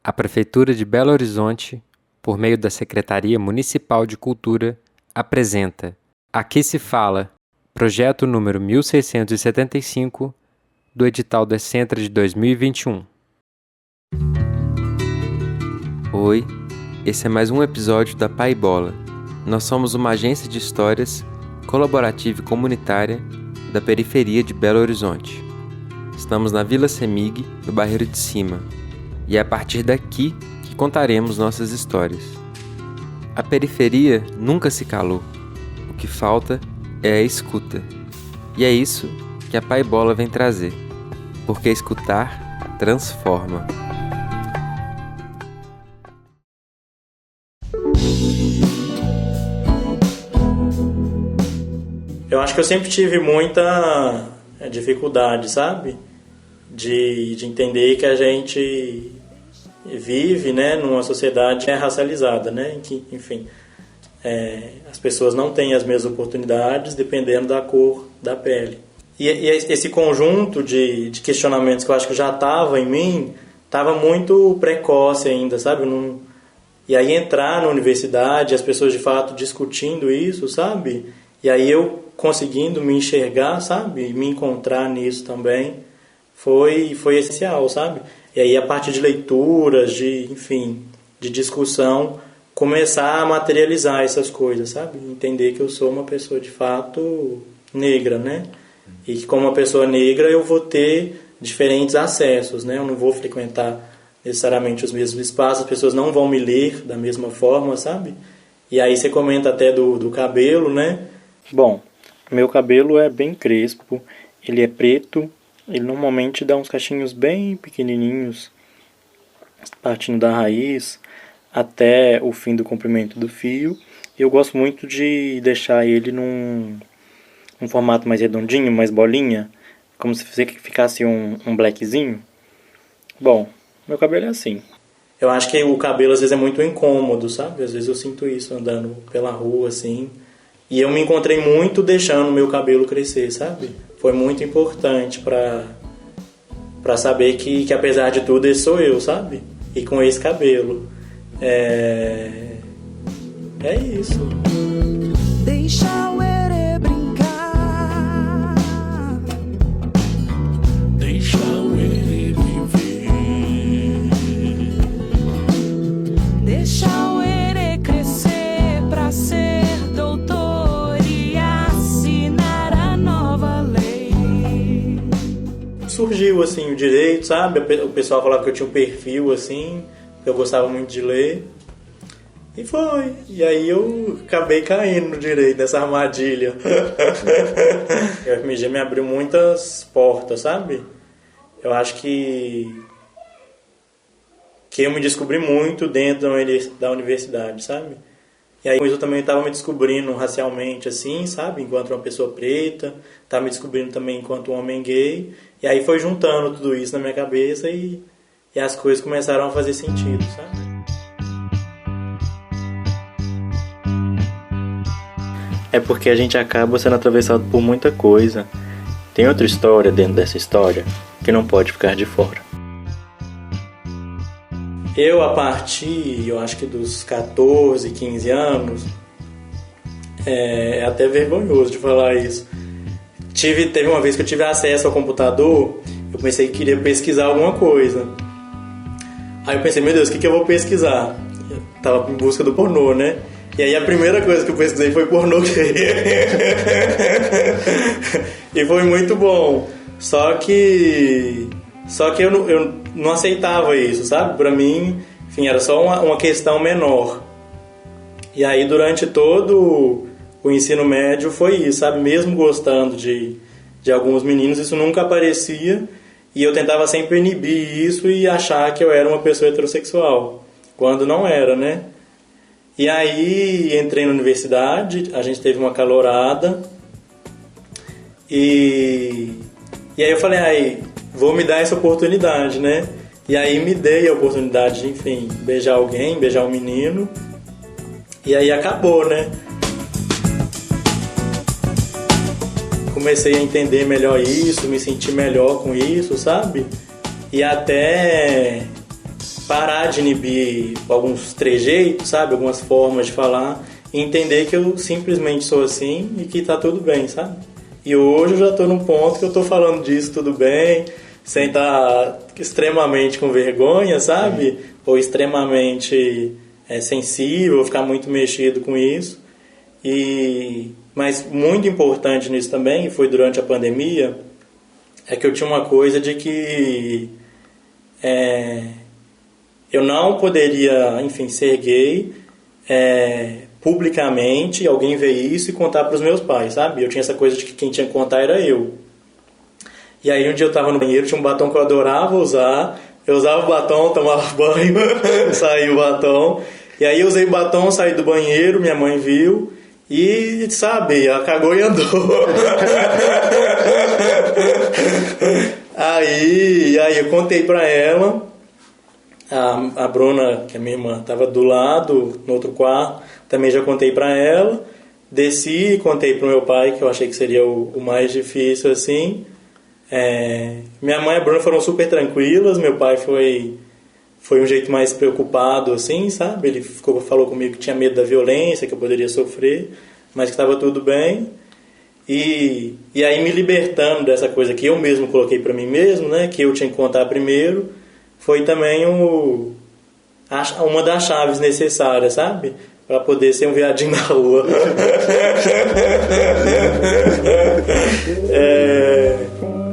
A Prefeitura de Belo Horizonte, por meio da Secretaria Municipal de Cultura, apresenta Aqui se Fala, projeto número 1675 do edital Decentra de 2021. Oi, esse é mais um episódio da Pai Bola. Nós somos uma agência de histórias colaborativa e comunitária da periferia de Belo Horizonte. Estamos na Vila Semig, no Barreiro de Cima, e é a partir daqui que contaremos nossas histórias. A periferia nunca se calou. O que falta é a escuta. E é isso que a Pai Bola vem trazer, porque escutar transforma. Eu acho que eu sempre tive muita dificuldade, sabe? De entender que a gente vive, né, numa sociedade racializada, né? Em que, enfim, as pessoas não têm as mesmas oportunidades dependendo da cor da pele. E esse conjunto de questionamentos que eu acho que já estava em mim, estava muito precoce ainda, sabe? E aí entrar na universidade, as pessoas de fato discutindo isso, sabe? E aí eu conseguindo me enxergar, sabe? Me encontrar nisso também, foi essencial, sabe? E aí a partir de leituras, de discussão, começar a materializar essas coisas, sabe? Entender que eu sou uma pessoa de fato negra, né? E que como uma pessoa negra eu vou ter diferentes acessos, né? Eu não vou frequentar necessariamente os mesmos espaços, as pessoas não vão me ler da mesma forma, sabe? E aí você comenta até do cabelo, né? Bom, meu cabelo é bem crespo, ele é preto, ele normalmente dá uns cachinhos bem pequenininhos, partindo da raiz até o fim do comprimento do fio. Eu gosto muito de deixar ele num formato mais redondinho, mais bolinha, como se ficasse um blackzinho. Bom, meu cabelo é assim. Eu acho que o cabelo às vezes é muito incômodo, sabe? Às vezes eu sinto isso andando pela rua, assim. E eu me encontrei muito deixando o meu cabelo crescer, sabe? Foi muito importante pra saber que apesar de tudo, esse sou eu, sabe? E com esse cabelo. É isso. Deixa o erê brincar. Deixa o erê viver. Deixa o erê crescer pra ser doutor e assinar a nova lei. Surgiu, assim, o direito, sabe? O pessoal falava que eu tinha um perfil, assim, que eu gostava muito de ler. E foi. E aí eu acabei caindo no direito, nessa armadilha. O FMG me abriu muitas portas, sabe? Eu acho que eu me descobri muito dentro da universidade, sabe? E aí eu também estava me descobrindo racialmente, assim, sabe? Enquanto uma pessoa preta, estava me descobrindo também enquanto um homem gay. E aí foi juntando tudo isso na minha cabeça e as coisas começaram a fazer sentido, sabe? É porque a gente acaba sendo atravessado por muita coisa. Tem outra história dentro dessa história que não pode ficar de fora. Eu, a partir, eu acho que dos 14, 15 anos, é até vergonhoso de falar isso. Teve uma vez que eu tive acesso ao computador, eu pensei que queria pesquisar alguma coisa. Aí eu pensei, meu Deus, o que eu vou pesquisar? Eu tava em busca do pornô, né? E aí a primeira coisa que eu pesquisei foi pornô gay. E foi muito bom. Só que eu não aceitava isso, sabe? Pra mim, enfim, era só uma questão menor. E aí durante todo o ensino médio foi isso, sabe? Mesmo gostando de alguns meninos, isso nunca aparecia. E eu tentava sempre inibir isso e achar que eu era uma pessoa heterossexual, quando não era, né? E aí entrei na universidade, a gente teve uma calorada. E aí eu falei, vou me dar essa oportunidade, né? E aí me dei a oportunidade de, enfim, beijar alguém, beijar um menino. E aí acabou, né? Comecei a entender melhor isso, me sentir melhor com isso, sabe? E até parar de inibir alguns trejeitos, sabe? Algumas formas de falar e entender que eu simplesmente sou assim e que tá tudo bem, sabe? E hoje eu já tô num ponto que eu tô falando disso tudo bem, sem estar extremamente com vergonha, sabe? Ou extremamente sensível, ficar muito mexido com isso. Mas muito importante nisso também, foi durante a pandemia, é que eu tinha uma coisa de que eu não poderia, enfim, ser gay publicamente, alguém ver isso e contar para os meus pais, sabe? Eu tinha essa coisa de que quem tinha que contar era eu. E aí um dia eu tava no banheiro, tinha um batom que eu adorava usar, eu usava o batom, tomava banho, saía o batom, e aí eu usei o batom, saí do banheiro, minha mãe viu, e, sabe, ela cagou e andou. Aí eu contei pra ela, a Bruna, que é minha irmã, tava do lado, no outro quarto, também já contei pra ela, desci e contei pro meu pai, que eu achei que seria o mais difícil, assim. Minha mãe e a Bruna foram super tranquilas, meu pai foi um jeito mais preocupado, assim, sabe? Ele falou comigo que tinha medo da violência, que eu poderia sofrer, mas que estava tudo bem. E aí me libertando dessa coisa que eu mesmo coloquei pra mim mesmo, né? Que eu tinha que contar primeiro, foi também uma das chaves necessárias, sabe? Pra poder ser um viadinho na rua.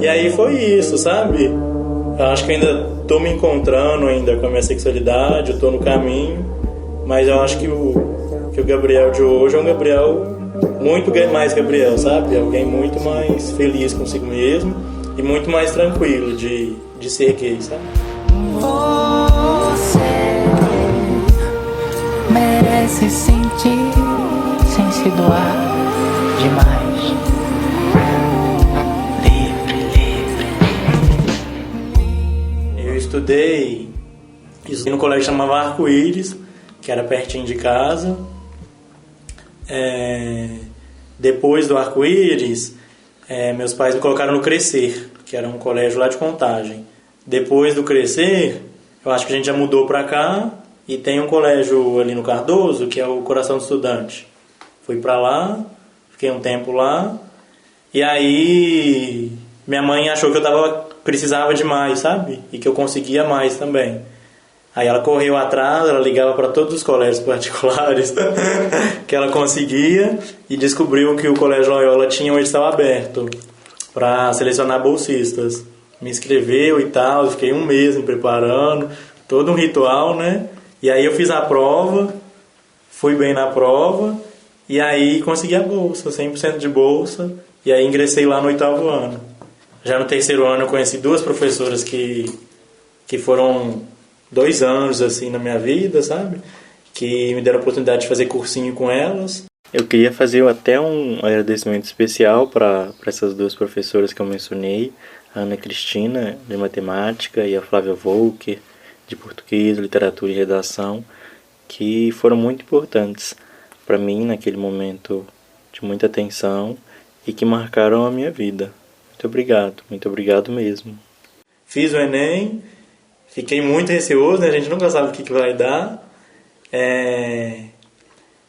E aí foi isso, sabe? Eu acho que eu ainda tô me encontrando ainda com a minha sexualidade, eu tô no caminho, mas eu acho que o Gabriel de hoje é um Gabriel muito mais Gabriel, sabe? Alguém muito mais feliz consigo mesmo e muito mais tranquilo de ser gay, sabe? Você merece sentir sem se doar demais. Eu estudei no colégio que chamava Arco-Íris, que era pertinho de casa. Depois do Arco-Íris, meus pais me colocaram no Crescer, que era um colégio lá de Contagem. Depois do Crescer, eu acho que a gente já mudou pra cá e tem um colégio ali no Cardoso, que é o Coração do Estudante. Fui pra lá, fiquei um tempo lá, e aí minha mãe achou que eu precisava de mais, sabe? E que eu conseguia mais também. Aí ela correu atrás, ela ligava para todos os colégios particulares que ela conseguia e descobriu que o Colégio Loyola tinha um edital aberto para selecionar bolsistas. Me inscreveu e tal, fiquei um mês me preparando, todo um ritual, né? E aí eu fiz a prova, fui bem na prova e aí consegui a bolsa, 100% de bolsa, e aí ingressei lá no 8º ano. Já no 3º ano eu conheci 2 professoras que foram 2 anos assim na minha vida, sabe? Que me deram a oportunidade de fazer cursinho com elas. Eu queria fazer até um agradecimento especial para essas 2 professoras que eu mencionei, a Ana Cristina, de matemática, e a Flávia Volker, de português, literatura e redação, que foram muito importantes para mim naquele momento de muita tensão e que marcaram a minha vida. Muito obrigado mesmo. Fiz o Enem, fiquei muito receoso, né? A gente nunca sabe o que vai dar.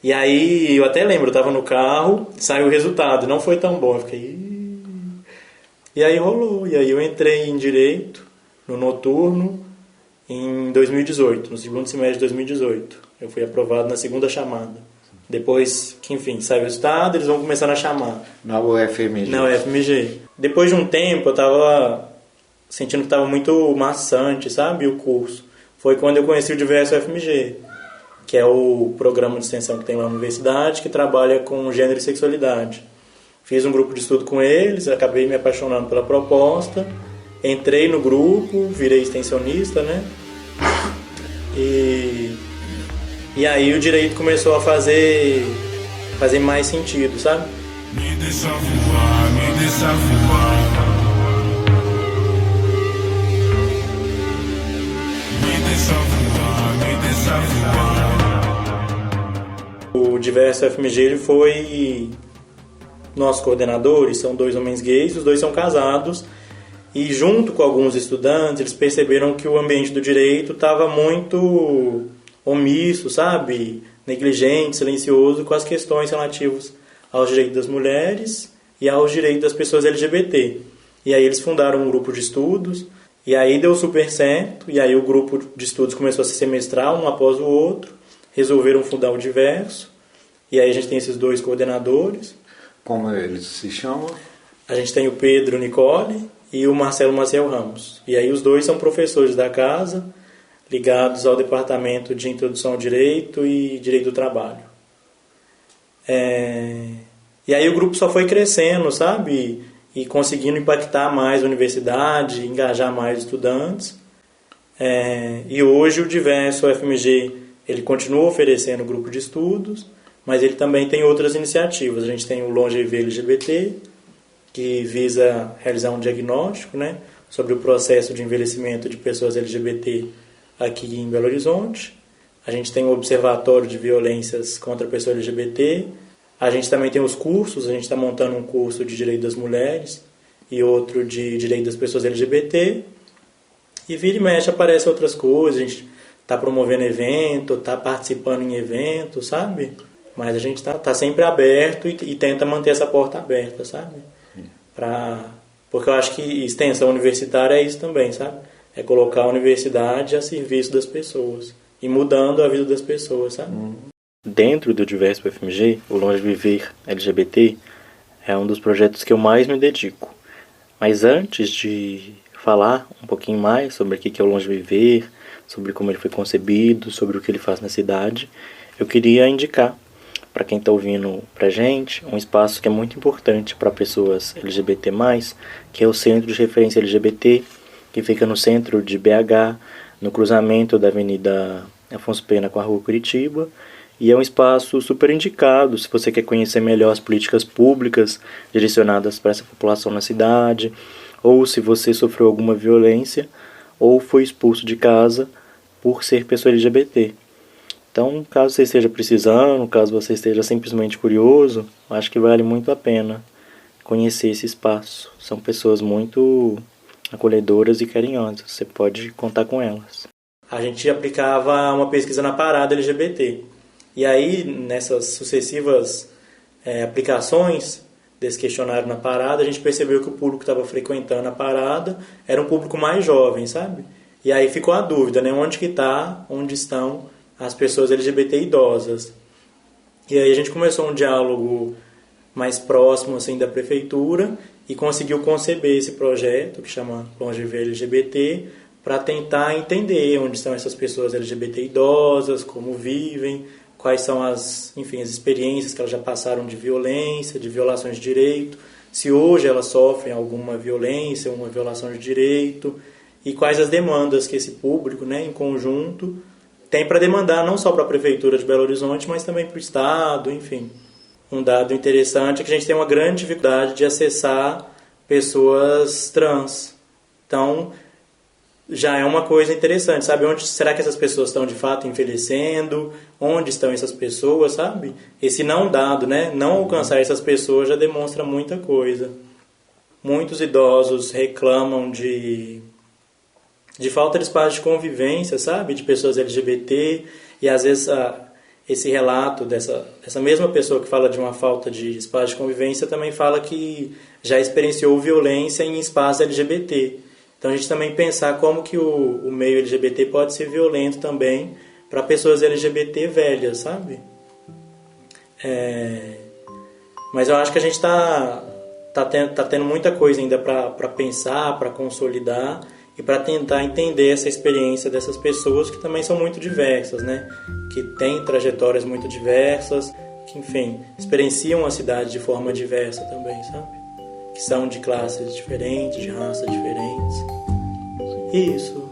E aí, eu até lembro, eu estava no carro, saiu o resultado, não foi tão bom, eu fiquei... E aí rolou, e aí eu entrei em Direito, no noturno, em 2018, no segundo semestre de 2018. Eu fui aprovado na segunda chamada. Depois que, enfim, saiu o resultado, eles vão começar a chamar. Na UFMG. Na UFMG. Depois de um tempo, eu estava sentindo que estava muito maçante, sabe, o curso. Foi quando eu conheci o Diverso UFMG, que é o programa de extensão que tem lá na universidade, que trabalha com gênero e sexualidade. Fiz um grupo de estudo com eles, acabei me apaixonando pela proposta, entrei no grupo, virei extensionista, né? E aí o direito começou a fazer mais sentido, sabe? Me deixa voar, me deixa voar. Me deixa voar, me deixa voar. O Diverso FMG ele foi nosso coordenador, e são 2 homens gays, os 2 são casados, E junto com alguns estudantes, eles perceberam que o ambiente do direito estava muito omisso, sabe? Negligente, silencioso com as questões relativas aos direitos das mulheres e aos direitos das pessoas LGBT. E aí eles fundaram um grupo de estudos, e aí deu super certo, e aí o grupo de estudos começou a se semestrar um após o outro, resolveram fundar o Diverso, e aí a gente tem esses 2 coordenadores. Como eles se chamam? A gente tem o Pedro Nicole e o Marcelo Maciel Ramos. E aí os 2 são professores da casa, ligados ao Departamento de Introdução ao Direito e Direito do Trabalho. E aí o grupo só foi crescendo, sabe? E conseguindo impactar mais a universidade, engajar mais estudantes. E hoje o Diverso UFMG, ele continua oferecendo grupo de estudos, mas ele também tem outras iniciativas. A gente tem o Longeviver LGBT, que visa realizar um diagnóstico, né, sobre o processo de envelhecimento de pessoas LGBT aqui em Belo Horizonte. A gente tem o Observatório de Violências contra a Pessoa LGBT. A gente também tem os cursos, a gente está montando um curso de Direito das Mulheres e outro de Direito das Pessoas LGBT. E vira e mexe aparecem outras coisas, a gente está promovendo evento, está participando em eventos, sabe? Mas a gente tá sempre aberto e tenta manter essa porta aberta, sabe? Porque eu acho que extensão universitária é isso também, sabe? É colocar a universidade a serviço das pessoas e mudando a vida das pessoas, sabe? Dentro do Diverso UFMG, o Longeviver LGBT é um dos projetos que eu mais me dedico. Mas antes de falar um pouquinho mais sobre o que é o Longeviver, sobre como ele foi concebido, sobre o que ele faz na cidade, eu queria indicar para quem está ouvindo pra gente um espaço que é muito importante para pessoas LGBT+, que é o Centro de Referência LGBT, que fica no centro de BH, no cruzamento da Avenida Afonso Pena com a Rua Curitiba, e é um espaço super indicado se você quer conhecer melhor as políticas públicas direcionadas para essa população na cidade, ou se você sofreu alguma violência ou foi expulso de casa por ser pessoa LGBT. Então, caso você esteja precisando, caso você esteja simplesmente curioso, acho que vale muito a pena conhecer esse espaço. São pessoas muito acolhedoras e carinhosas, você pode contar com elas. A gente aplicava uma pesquisa na parada LGBT. E aí, nessas sucessivas aplicações desse questionário na parada, a gente percebeu que o público que estava frequentando a parada era um público mais jovem, sabe? E aí ficou a dúvida, né? Onde estão as pessoas LGBT idosas? E aí a gente começou um diálogo mais próximo assim, da prefeitura e conseguiu conceber esse projeto, que chama Longeviver LGBT, para tentar entender onde estão essas pessoas LGBT idosas, como vivem, quais são as experiências que elas já passaram de violência, de violações de direito, se hoje elas sofrem alguma violência, uma violação de direito, e quais as demandas que esse público, né, em conjunto, tem para demandar não só para a Prefeitura de Belo Horizonte, mas também para o Estado, enfim. Um dado interessante é que a gente tem uma grande dificuldade de acessar pessoas trans. Então, já é uma coisa interessante, sabe? Onde será que essas pessoas estão de fato envelhecendo? Onde estão essas pessoas, sabe? Esse não dado, né? Não alcançar essas pessoas já demonstra muita coisa. Muitos idosos reclamam de falta de espaço de convivência, sabe? De pessoas LGBT, e às vezes esse relato dessa mesma pessoa que fala de uma falta de espaço de convivência também fala que já experienciou violência em espaço LGBT. Então a gente também pensar como que o meio LGBT pode ser violento também para pessoas LGBT velhas, sabe? Mas eu acho que a gente tá tendo muita coisa ainda para pensar, para consolidar e para tentar entender essa experiência dessas pessoas que também são muito diversas, né? Que têm trajetórias muito diversas, que, enfim, experienciam a cidade de forma diversa também, sabe? Que são de classes diferentes, de raças diferentes. Isso.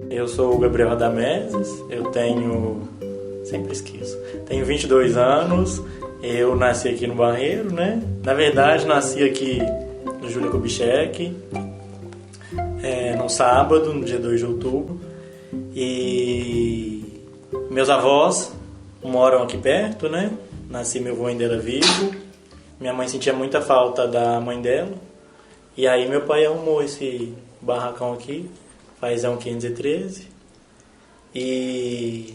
Eu sou o Gabriel Radameses, eu tenho... Sempre esqueço. Tenho 22 anos, eu nasci aqui no Barreiro, né? Na verdade, nasci aqui no Júlio Kubitschek, no sábado, no dia 2 de outubro. E meus avós moram aqui perto, né? Nasci, meu avô ainda era vivo. Minha mãe sentia muita falta da mãe dela. E aí meu pai arrumou esse barracão aqui, faz 513. E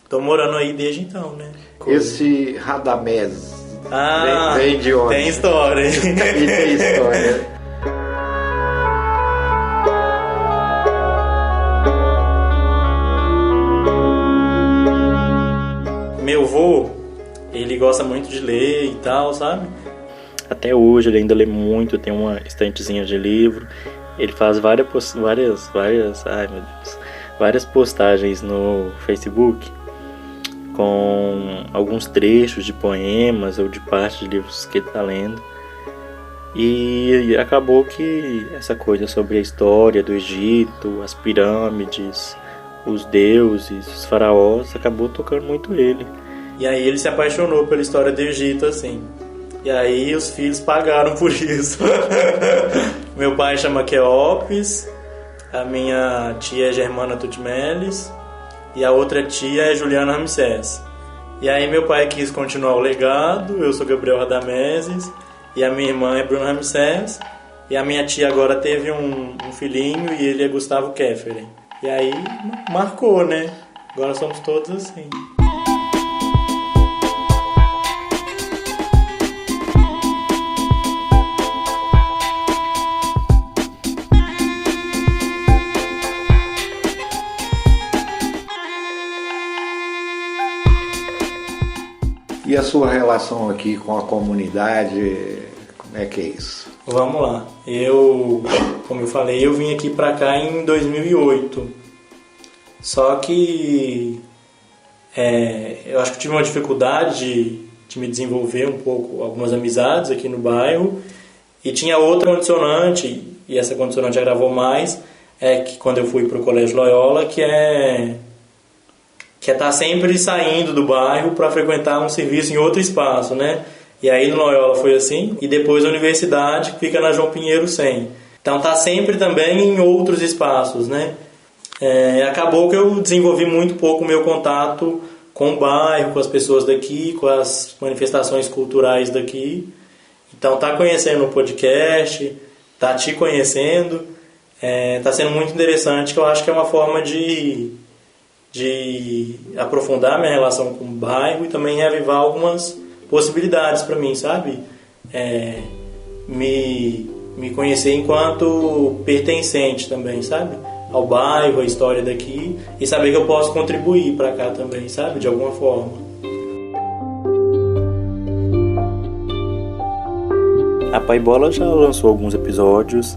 tô morando aí desde então, né? Esse Radamés vem de onde? Tem história. Tem história. Meu avô, ele gosta muito de ler e tal, sabe? Até hoje ele ainda lê muito, tem uma estantezinha de livro. Ele faz várias postagens no Facebook com alguns trechos de poemas ou de parte de livros que ele está lendo. E acabou que essa coisa sobre a história do Egito, as pirâmides, os deuses, os faraós, acabou tocando muito ele. E aí ele se apaixonou pela história do Egito, assim. E aí os filhos pagaram por isso. Meu pai chama Queopes, a minha tia é Germana Tutmeles e a outra tia é Juliana Ramsés. E aí meu pai quis continuar o legado, eu sou Gabriel Radameses e a minha irmã é Bruna Ramsés. E a minha tia agora teve um filhinho e ele é Gustavo Kéferen. E aí marcou, né? Agora somos todos assim. E a sua relação aqui com a comunidade, como é que é isso? Vamos lá. Como eu falei, eu vim aqui pra cá em 2008. Só que eu acho que tive uma dificuldade de me desenvolver um pouco, algumas amizades aqui no bairro. E tinha outra condicionante, e essa condicionante agravou mais, que quando eu fui pro Colégio Loyola, que é estar sempre saindo do bairro para frequentar um serviço em outro espaço, né? E aí no Loyola foi assim, e depois a universidade, que fica na João Pinheiro 100. Então tá sempre também em outros espaços, né? Acabou que eu desenvolvi muito pouco o meu contato com o bairro, com as pessoas daqui, com as manifestações culturais daqui. Então tá conhecendo o podcast, tá te conhecendo, tá sendo muito interessante, que eu acho que é uma forma de aprofundar minha relação com o bairro e também reavivar algumas possibilidades para mim, sabe? Me conhecer enquanto pertencente também, sabe? Ao bairro, à história daqui, e saber que eu posso contribuir para cá também, sabe? De alguma forma. A Paibola já lançou alguns episódios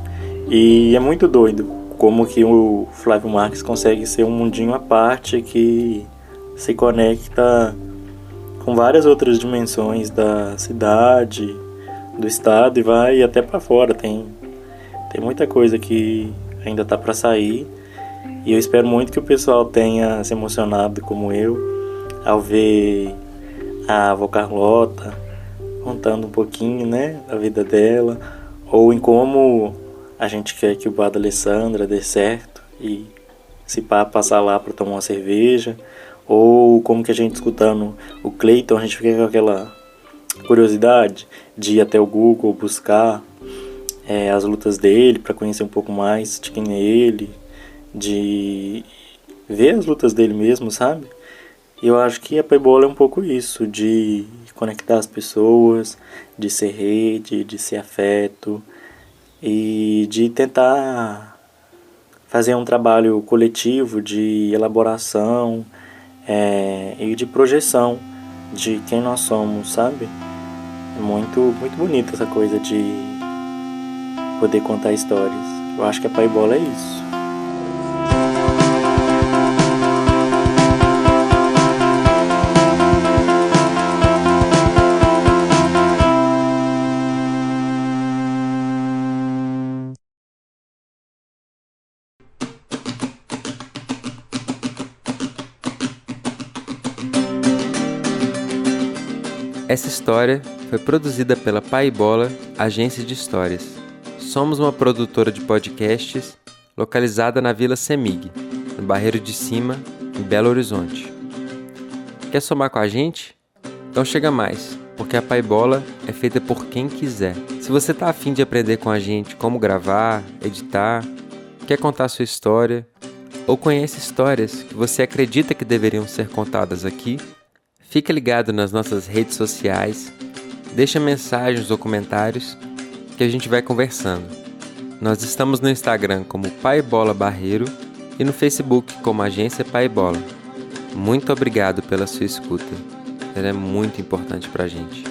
e é muito doido como que o Flávio Marques consegue ser um mundinho à parte que se conecta com várias outras dimensões da cidade, do estado e vai até para fora. Tem muita coisa que ainda tá para sair e eu espero muito que o pessoal tenha se emocionado como eu ao ver a avó Carlota contando um pouquinho, né, da vida dela, ou em como a gente quer que o bar da Alessandra dê certo e se pá passar lá para tomar uma cerveja, ou como que a gente escutando o Cleiton, a gente fica com aquela curiosidade de ir até o Google buscar as lutas dele para conhecer um pouco mais de quem é ele, de ver as lutas dele mesmo, sabe? E eu acho que a Paibola é um pouco isso, de conectar as pessoas, de ser rede, de ser afeto e de tentar fazer um trabalho coletivo de elaboração e de projeção de quem nós somos, sabe? É muito, muito bonita essa coisa de poder contar histórias. Eu acho que a Paibola é isso. Essa história foi produzida pela Paibola, Agência de Histórias. Somos uma produtora de podcasts localizada na Vila Semig, no Barreiro de Cima, em Belo Horizonte. Quer somar com a gente? Então chega mais, porque a Paibola é feita por quem quiser. Se você tá afim de aprender com a gente como gravar, editar, quer contar sua história, ou conhece histórias que você acredita que deveriam ser contadas aqui, fica ligado nas nossas redes sociais, deixa mensagens ou comentários que a gente vai conversando. Nós estamos no Instagram como Paibola Barreiro e no Facebook como Agência Paibola. Muito obrigado pela sua escuta. Ela é muito importante pra gente.